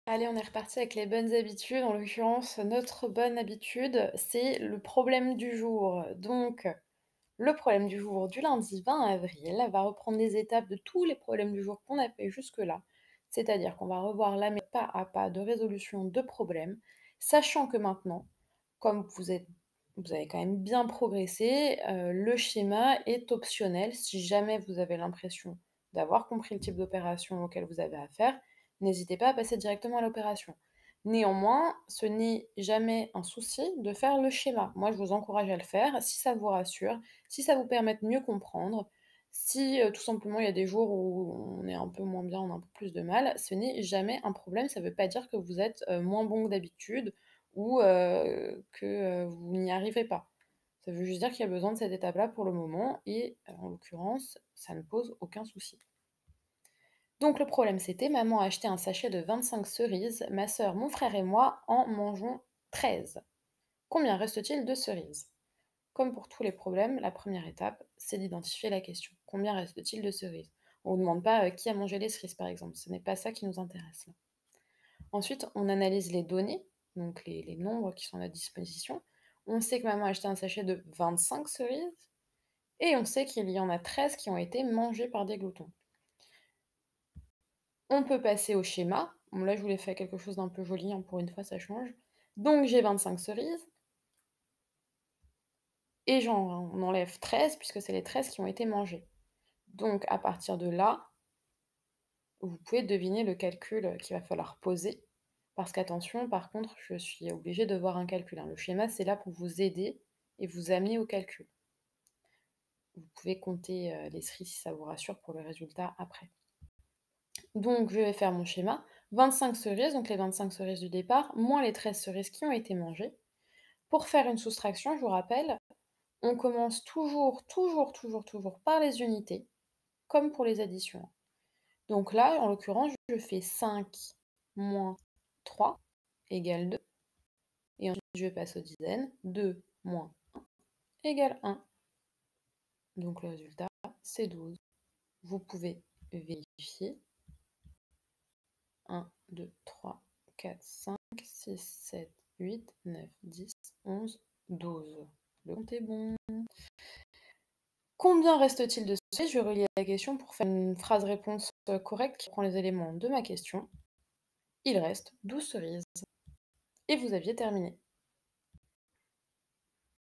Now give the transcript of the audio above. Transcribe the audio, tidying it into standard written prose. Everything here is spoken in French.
Allez, on est reparti avec les bonnes habitudes. En l'occurrence, notre bonne habitude, c'est le problème du jour. Donc, le problème du jour du lundi 20 avril va reprendre les étapes de tous les problèmes du jour qu'on a fait jusque-là. C'est-à-dire qu'on va revoir la méthode pas à pas de résolution de problèmes, sachant que maintenant, comme vous avez quand même bien progressé, le schéma est optionnel. Si jamais vous avez l'impression d'avoir compris le type d'opération auquel vous avez affaire, n'hésitez pas à passer directement à l'opération. Néanmoins, ce n'est jamais un souci de faire le schéma. Moi, je vous encourage à le faire si ça vous rassure, si ça vous permet de mieux comprendre, si tout simplement il y a des jours où on est un peu moins bien, on a un peu plus de mal, ce n'est jamais un problème. Ça ne veut pas dire que vous êtes moins bon que d'habitude ou que vous n'y arrivez pas. Ça veut juste dire qu'il y a besoin de cette étape-là pour le moment et en l'occurrence, ça ne pose aucun souci. Donc le problème c'était, maman a acheté un sachet de 25 cerises, ma sœur, mon frère et moi en mangeons 13. Combien reste-t-il de cerises? Comme pour tous les problèmes, la première étape, c'est d'identifier la question. Combien reste-t-il de cerises? On ne demande pas qui a mangé les cerises par exemple, ce n'est pas ça qui nous intéresse là. Ensuite, on analyse les données, donc les nombres qui sont à notre disposition. On sait que maman a acheté un sachet de 25 cerises et on sait qu'il y en a 13 qui ont été mangées par des gloutons. On peut passer au schéma. Bon, là, je voulais faire quelque chose d'un peu joli, hein, pour une fois, ça change. Donc, j'ai 25 cerises et on enlève 13 puisque c'est les 13 qui ont été mangées. Donc, à partir de là, vous pouvez deviner le calcul qu'il va falloir poser. Parce qu'attention, par contre, je suis obligée de voir un calcul, hein. Le schéma, c'est là pour vous aider et vous amener au calcul. Vous pouvez compter les cerises si ça vous rassure pour le résultat après. Donc, je vais faire mon schéma. 25 cerises, donc les 25 cerises du départ, moins les 13 cerises qui ont été mangées. Pour faire une soustraction, je vous rappelle, on commence toujours par les unités, comme pour les additions. Donc là, en l'occurrence, je fais 5 moins 3 égale 2. Et ensuite, je passe aux dizaines. 2 moins 1 égale 1. Donc le résultat, c'est 12. Vous pouvez vérifier. 1, 2, 3, 4, 5, 6, 7, 8, 9, 10, 11, 12. Le compte est bon. Combien reste-t-il de cerises? Je relis la question pour faire une phrase-réponse correcte qui prend les éléments de ma question. Il reste 12 cerises. Et vous aviez terminé.